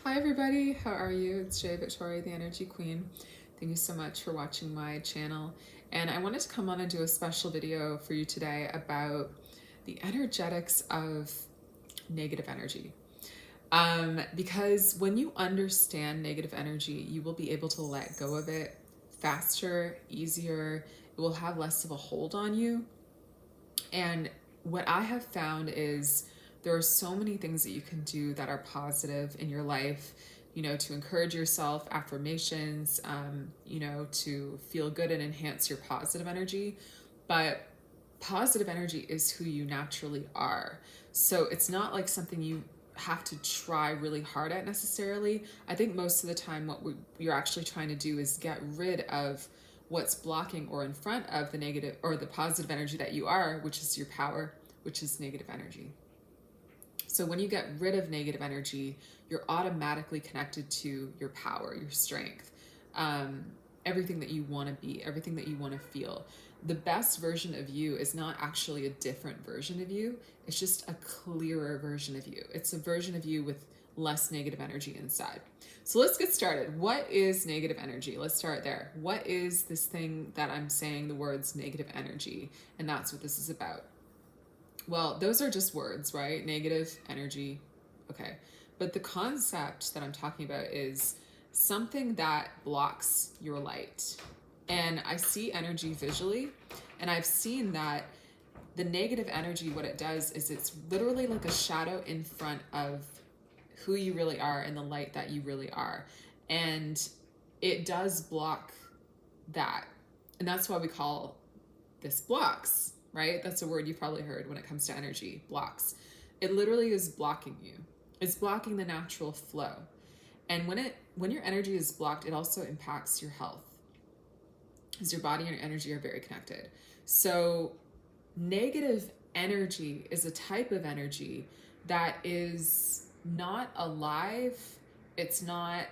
Hi everybody, how are you? It's Jay Victoria, the Energy Queen. Thank you so much for watching my channel. And I wanted to come on and do a special video for you today about the energetics of negative energy. Because when you understand negative energy, you will be able to let go of it faster, easier. It will have less of a hold on you. And what I have found is there are so many things that you can do that are positive in your life, to encourage yourself, affirmations, to feel good and enhance your positive energy. But positive energy is who you naturally are. So it's not like something you have to try really hard at necessarily. I think most of the time what you're actually trying to do is get rid of what's blocking or in front of the negative or the positive energy that you are, which is your power, which is negative energy. So when you get rid of negative energy, you're automatically connected to your power, your strength, everything that you want to be, everything that you want to feel. The best version of you is not actually a different version of you. It's just a clearer version of you. It's a version of you with less negative energy inside. So let's get started. What is negative energy? Let's start there. What is this thing that I'm saying the words negative energy? And that's what this is about. Well, those are just words, right? Negative energy. Okay. But the concept that I'm talking about is something that blocks your light. And I see energy visually, and I've seen that the negative energy, what it does is it's literally like a shadow in front of who you really are and the light that you really are. And it does block that. And that's why we call this blocks, right? That's a word you've probably heard when it comes to energy, blocks. It literally is blocking you. It's blocking the natural flow. And when your energy is blocked, it also impacts your health, because your body and your energy are very connected. So negative energy is a type of energy that is not alive. It's not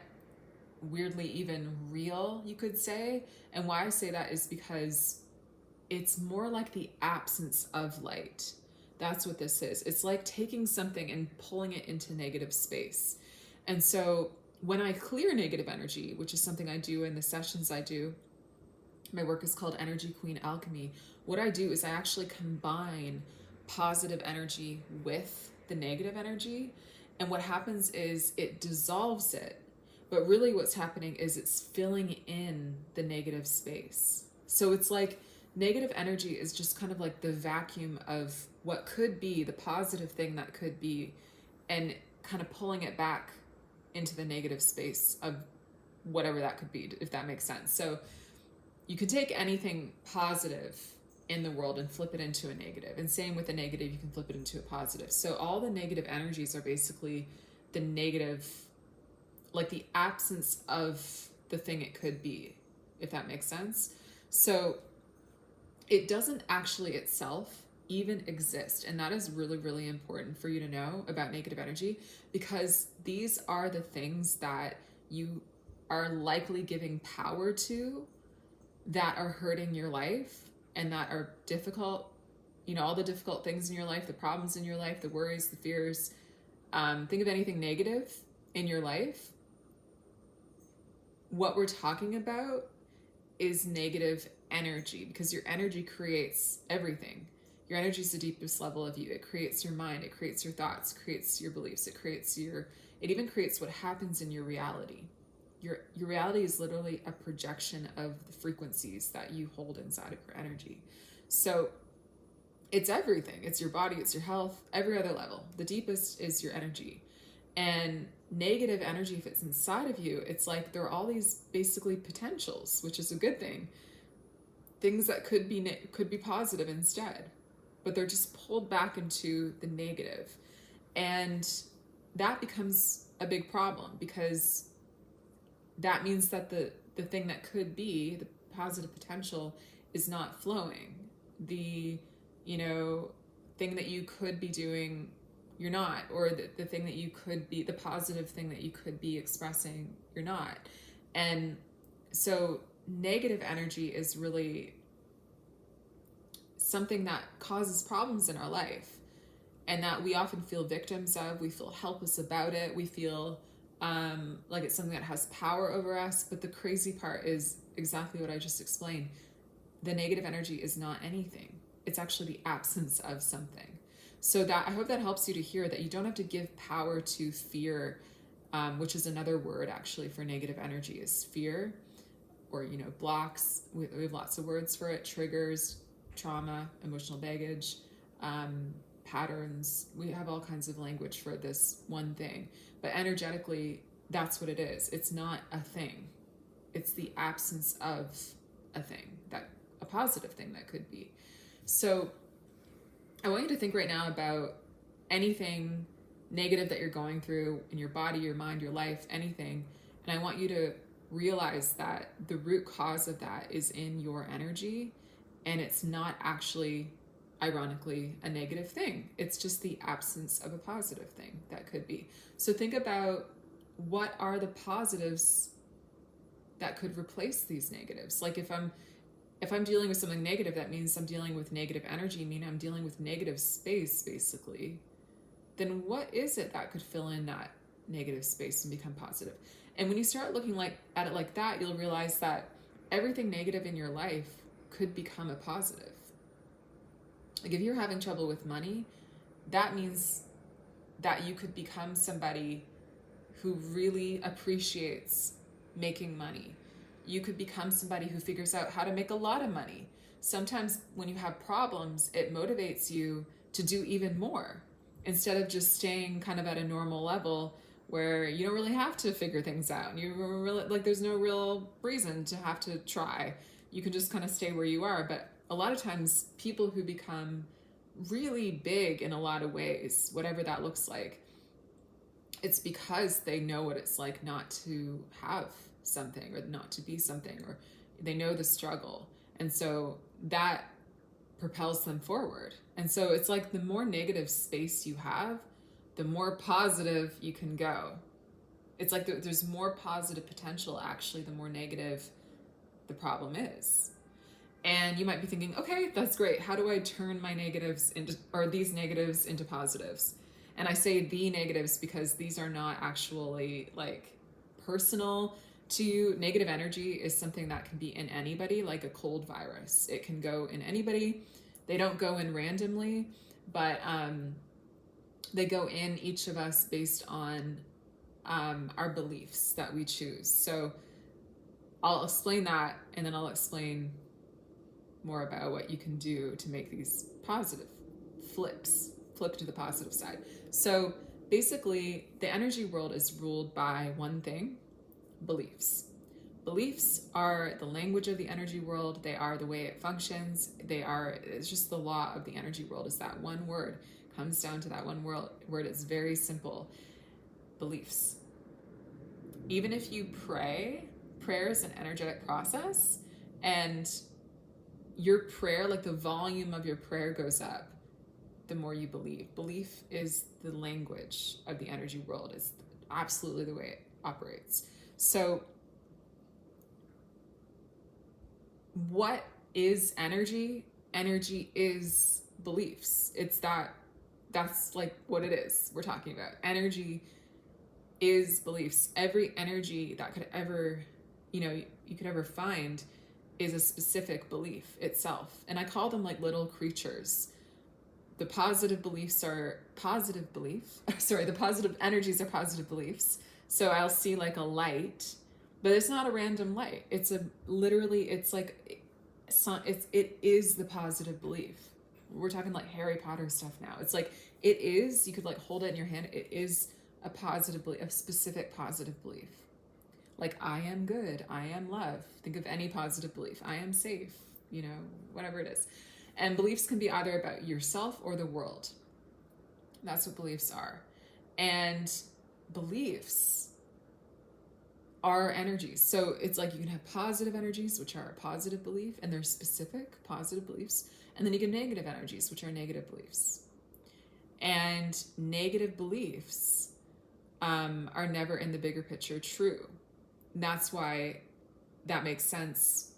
weirdly even real, you could say. And why I say that is because it's more like the absence of light. That's what this is. It's like taking something and pulling it into negative space. And so when I clear negative energy, which is something I do in the sessions I do, my work is called Energy Queen Alchemy. What I do is I actually combine positive energy with the negative energy. And what happens is it dissolves it. But really what's happening is it's filling in the negative space. So it's like negative energy is just kind of like the vacuum of what could be the positive thing that could be, and kind of pulling it back into the negative space of whatever that could be, if that makes sense. So you could take anything positive in the world and flip it into a negative. And same with a negative, you can flip it into a positive. So all the negative energies are basically the negative, like the absence of the thing it could be, if that makes sense. So it doesn't actually itself even exist. And that is really, really important for you to know about negative energy, because these are the things that you are likely giving power to that are hurting your life and that are difficult, all the difficult things in your life, the problems in your life, the worries, the fears. Think of anything negative in your life. What we're talking about is negative energy, because your energy creates everything. Your energy is the deepest level of you. It creates your mind, it creates your thoughts, it creates your beliefs, it even creates what happens in your reality. Your reality is literally a projection of the frequencies that you hold inside of your energy. So it's everything. It's your body, it's your health, every other level. The deepest is your energy. And negative energy, if it's inside of you, it's like there are all these basically potentials, which is a good thing. Things that could be positive instead, but they're just pulled back into the negative. And that becomes a big problem, because that means that the thing that could be the positive potential is not flowing. The thing that you could be doing, you're not, or the thing that you could be, the positive thing that you could be expressing, you're not. And so negative energy is really something that causes problems in our life, and that we often feel victims of. We feel helpless about it. We feel like it's something that has power over us. But the crazy part is exactly what I just explained. The negative energy is not anything. It's actually the absence of something. So that, I hope that helps you to hear that you don't have to give power to fear, which is another word actually for negative energy, is fear, or, you know, blocks. We have lots of words for it: triggers, trauma, emotional baggage, patterns. We have all kinds of language for this one thing. But energetically, that's what it is. It's not a thing. It's the absence of a thing, that a positive thing that could be. So I want you to think right now about anything negative that you're going through in your body, your mind, your life, anything. And I want you to realize that the root cause of that is in your energy, and it's not actually, ironically, a negative thing. It's just the absence of a positive thing that could be. So think about, what are the positives that could replace these negatives? Like if I'm dealing with something negative, that means I'm dealing with negative energy, meaning I'm dealing with negative space, basically. Then what is it that could fill in that negative space and become positive? And when you start looking at it like that, you'll realize that everything negative in your life could become a positive. Like if you're having trouble with money, that means that you could become somebody who really appreciates making money. You could become somebody who figures out how to make a lot of money. Sometimes when you have problems, it motivates you to do even more, instead of just staying kind of at a normal level where you don't really have to figure things out. And you really, like, there's no real reason to have to try. You can just kind of stay where you are. But a lot of times people who become really big in a lot of ways, whatever that looks like, it's because they know what it's like not to have something, or not to be something, or they know the struggle. And so that propels them forward. And so it's like the more negative space you have, the more positive you can go. It's like there's more positive potential, actually, the more negative the problem is. And you might be thinking, okay, that's great. How do I turn my negatives into, or these negatives into positives? And I say the negatives because these are not actually like personal to you. Negative energy is something that can be in anybody, like a cold virus. It can go in anybody. They don't go in randomly, but they go in each of us based on our beliefs that we choose. So I'll explain that, and then I'll explain more about what you can do to make these positive flip to the positive side. So basically, the energy world is ruled by one thing: beliefs. Beliefs are the language of the energy world. They are the way it functions. It's just the law of the energy world, is that one word. Comes down to that one word. It's very simple: beliefs. Even if you pray, prayer is an energetic process, and your prayer, like the volume of your prayer goes up the more you believe. Belief is the language of the energy world. It's absolutely the way it operates. So what is energy? Energy is beliefs. That's like what it is we're talking about. Energy is beliefs. Every energy that could ever, you could ever find is a specific belief itself. And I call them like little creatures. The positive beliefs are positive belief. Sorry, the positive energies are positive beliefs. So I'll see like a light, but it's not a random light. It is the positive belief. We're talking like Harry Potter stuff now. It's like, it is, you could like hold it in your hand. It is a positive belief, a specific positive belief. Like, I am good, I am love. Think of any positive belief. I am safe, whatever it is. And beliefs can be either about yourself or the world. That's what beliefs are. And beliefs are energies. So it's like you can have positive energies, which are a positive belief, and they're specific positive beliefs. And then you get negative energies, which are negative beliefs. And negative beliefs are never in the bigger picture true. And that's why that makes sense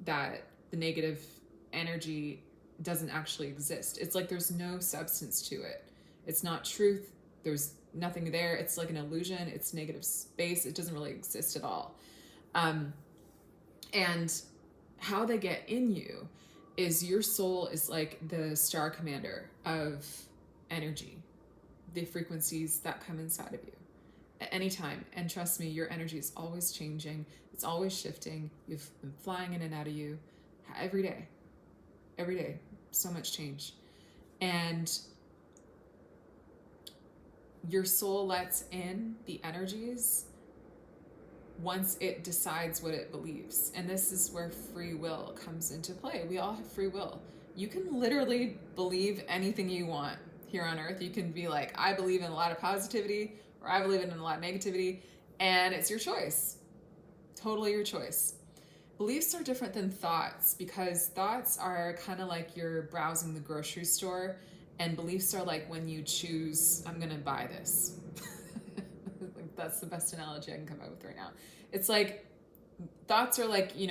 that the negative energy doesn't actually exist. It's like there's no substance to it. It's not truth. There's nothing there. It's like an illusion. It's negative space. It doesn't really exist at all. And how they get in you is your soul is like the star commander of energy, the frequencies that come inside of you at any time. And trust me, your energy is always changing. It's always shifting. You've been flying in and out of you every day, so much change. And your soul lets in the energies once it decides what it believes. And this is where free will comes into play. We all have free will. You can literally believe anything you want here on earth. You can be like, I believe in a lot of positivity, or I believe in a lot of negativity, and it's your choice. Totally your choice. Beliefs are different than thoughts, because thoughts are kind of like you're browsing the grocery store, and beliefs are like when you choose, I'm gonna buy this. Like, that's the best analogy I can come up with right now. It's like thoughts are like, you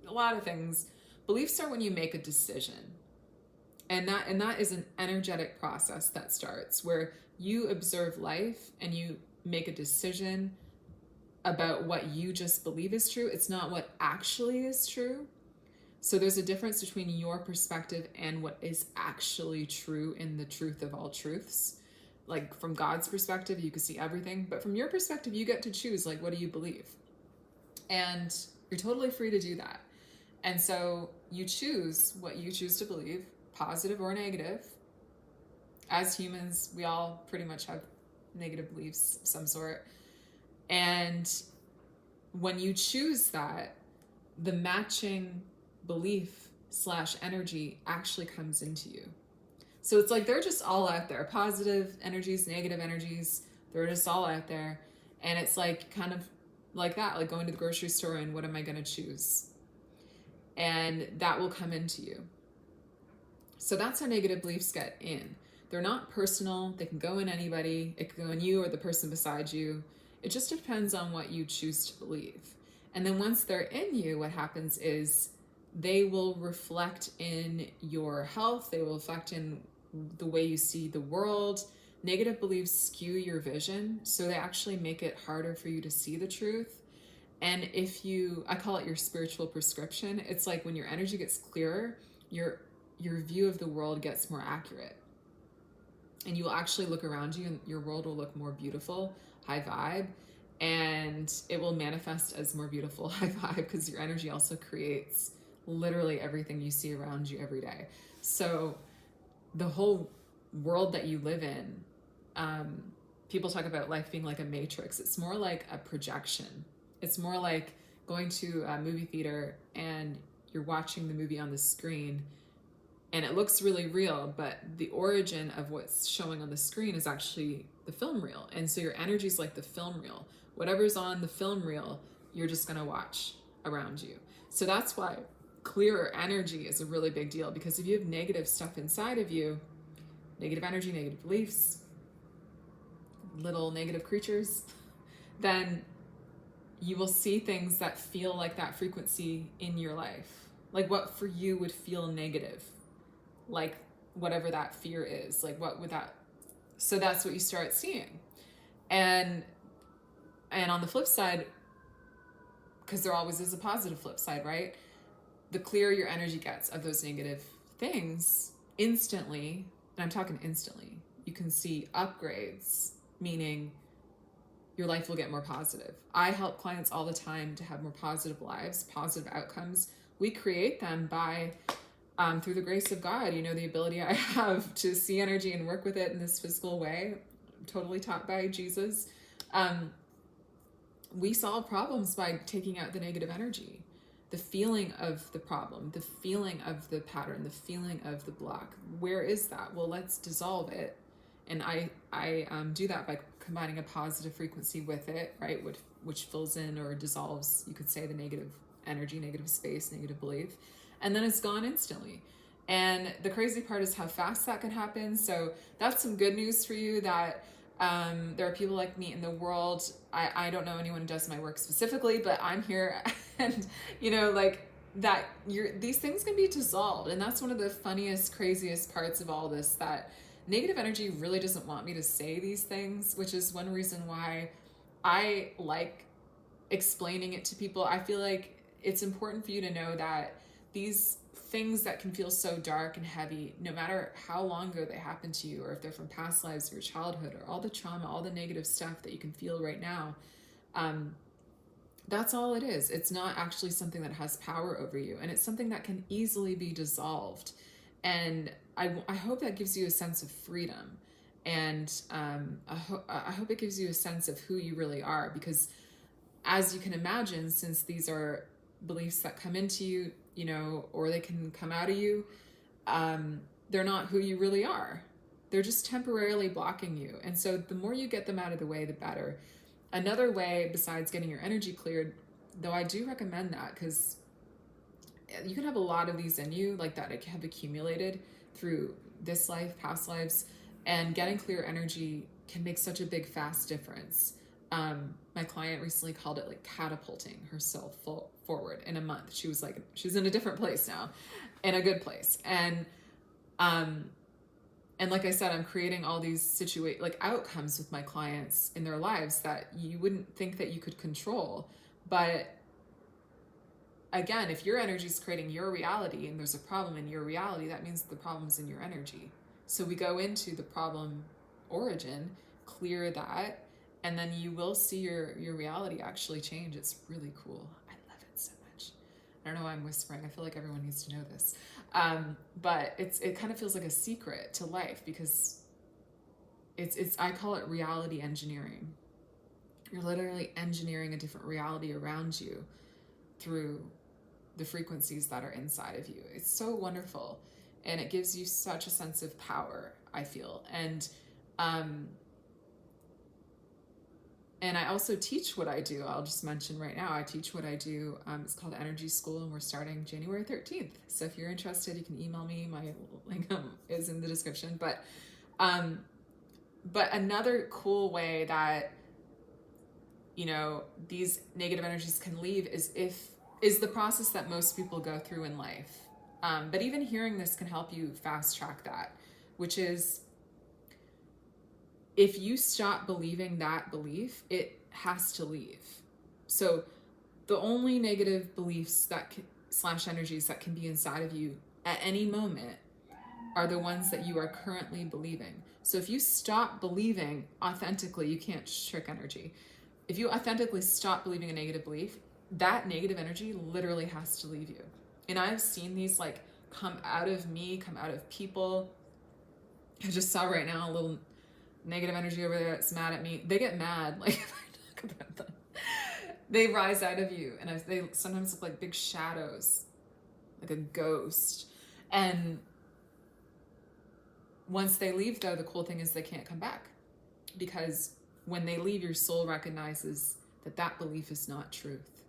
a lot of things. Beliefs are when you make a decision. And that is an energetic process that starts where you observe life and you make a decision about what you just believe is true. It's not what actually is true. So there's a difference between your perspective and what is actually true in the truth of all truths. Like from God's perspective, you can see everything, but from your perspective, you get to choose, like, what do you believe? And you're totally free to do that. And so you choose what you choose to believe, positive or negative. As humans, we all pretty much have negative beliefs of some sort. And when you choose that, the matching belief / energy actually comes into you. So it's like they're just all out there. Positive energies, negative energies, they're just all out there. And it's like kind of like that, like going to the grocery store and what am I going to choose? And that will come into you. So that's how negative beliefs get in. They're not personal. They can go in anybody. It can go in you or the person beside you. It just depends on what you choose to believe. And then once they're in you, what happens is they will reflect in your health. They will reflect in the way you see the world. Negative beliefs skew your vision, so they actually make it harder for you to see the truth. And I call it your spiritual prescription. It's like when your energy gets clearer, your view of the world gets more accurate. And you will actually look around you and your world will look more beautiful, high vibe, and it will manifest as more beautiful, high vibe, because your energy also creates literally everything you see around you every day. So the whole world that you live in, people talk about life being like a matrix. It's more like a projection. It's more like going to a movie theater and you're watching the movie on the screen and it looks really real, but the origin of what's showing on the screen is actually the film reel. And so your energy is like the film reel. Whatever's on the film reel, you're just going to watch around you. So that's why clearer energy is a really big deal, because if you have negative stuff inside of you, negative energy, negative beliefs, little negative creatures, then you will see things that feel like that frequency in your life. Like what for you would feel negative, like whatever that fear is, like what would that, so that's what you start seeing. And on the flip side, because there always is a positive flip side, right? The clearer your energy gets of those negative things, instantly, and I'm talking instantly, you can see upgrades, meaning your life will get more positive. I help clients all the time to have more positive lives, positive outcomes. We create them by, through the grace of God, the ability I have to see energy and work with it in this physical way, totally taught by Jesus. We solve problems by taking out the negative energy, the feeling of the problem, the feeling of the pattern, the feeling of the block. Where is that? Well, let's dissolve it. And I do that by combining a positive frequency with it, right? Which fills in or dissolves, you could say, the negative energy, negative space, negative belief. And then it's gone instantly. And the crazy part is how fast that can happen. So that's some good news for you, that there are people like me in the world. I don't know anyone who does my work specifically, but I'm here and like that these things can be dissolved. And that's one of the funniest, craziest parts of all this, that negative energy really doesn't want me to say these things, which is one reason why I like explaining it to people. I feel like it's important for you to know that these things that can feel so dark and heavy, no matter how long ago they happened to you, or if they're from past lives or your childhood, or all the trauma, all the negative stuff that you can feel right now, that's all it is. It's not actually something that has power over you, and it's something that can easily be dissolved. And I hope that gives you a sense of freedom, and I hope it gives you a sense of who you really are, because as you can imagine, since these are beliefs that come into you, you know, or they can come out of you, they're not who you really are. They're just temporarily blocking you. And so the more you get them out of the way, the better. Another way, besides getting your energy cleared, though I do recommend that, because you can have a lot of these in you, like that have accumulated through this life, past lives, and getting clear energy can make such a big, fast difference. My client recently called it like catapulting herself forward in a month. She was like, she's in a different place now, in a good place. And like I said, I'm creating all these like outcomes with my clients in their lives that you wouldn't think that you could control. But again, if your energy is creating your reality and there's a problem in your reality, that means the problem's in your energy. So we go into the problem origin, clear that, and then you will see your reality actually change. It's really cool. I love it so much. I don't know why I'm whispering. I feel like everyone needs to know this. But it kind of feels like a secret to life, because it's I call it reality engineering. You're literally engineering a different reality around you through the frequencies that are inside of you. It's so wonderful, and it gives you such a sense of power, I feel. And I also teach what I do. I'll just mention right now, I teach what I do. It's called Energy School, and we're starting January 13th. So if you're interested, you can email me. My link is in the description. But another cool way that, you know, these negative energies can leave is the process that most people go through in life. But even hearing this can help you fast track that, which is, if you stop believing that belief, it has to leave. So the only negative beliefs that / energies that can be inside of you at any moment are the ones that you are currently believing. So if you stop believing authentically, you can't trick energy. If you authentically stop believing a negative belief, that negative energy literally has to leave you. And I've seen these like come out of me, come out of people. I just saw right now a little negative energy over there that's mad at me. They get mad, like, if I talk about them. They rise out of you, and they sometimes look like big shadows, like a ghost. And once they leave, though, the cool thing is they can't come back, because when they leave, your soul recognizes that that belief is not truth,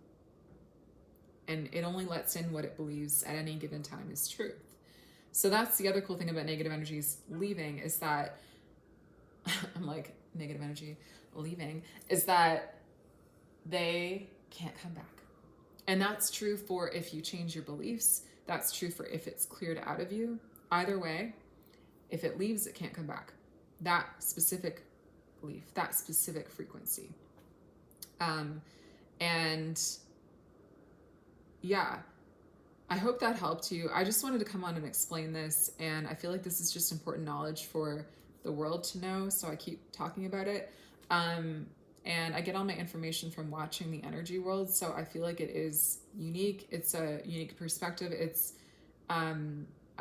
and it only lets in what it believes at any given time is truth. So that's the other cool thing about negative energies leaving, is that I'm like, negative energy leaving, is that they can't come back. And that's true for if you change your beliefs. That's true for if it's cleared out of you. Either way, if it leaves, it can't come back. That specific belief, that specific frequency. And yeah, I hope that helped you. I just wanted to come on and explain this, and I feel like this is just important knowledge for the world to know, so I keep talking about it. And I get all my information from watching the energy world, so I feel like it is unique. It's a unique perspective. It's I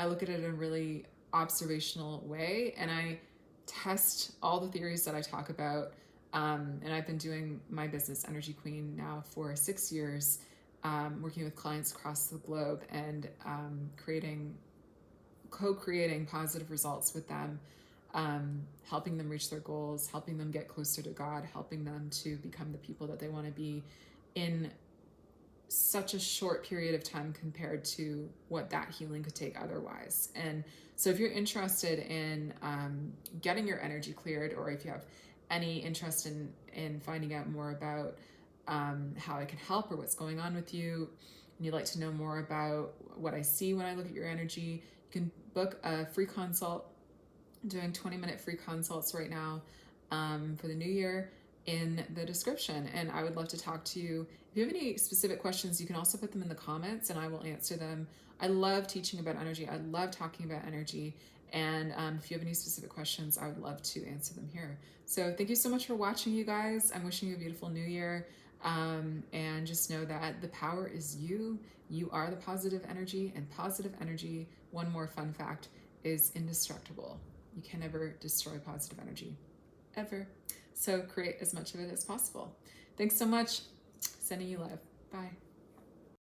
look at it in a really observational way, and I test all the theories that I talk about. And I've been doing my business, Energy Queen, now for 6 years, working with clients across the globe, and co-creating positive results with them, helping them reach their goals, helping them get closer to God, helping them to become the people that they want to be in such a short period of time compared to what that healing could take otherwise. And so if you're interested in getting your energy cleared, or if you have any interest in finding out more about how I can help, or what's going on with you, and you'd like to know more about what I see when I look at your energy, you can book a free consult I'm doing 20-minute free consults right now for the new year in the description. And I would love to talk to you. If you have any specific questions, you can also put them in the comments and I will answer them. I love teaching about energy. I love talking about energy. And if you have any specific questions, I would love to answer them here. So thank you so much for watching, you guys. I'm wishing you a beautiful new year. And just know that the power is you. You are the positive energy, and positive energy, one more fun fact, is indestructible. You can never destroy positive energy, ever. So create as much of it as possible. Thanks so much. Sending you love. Bye.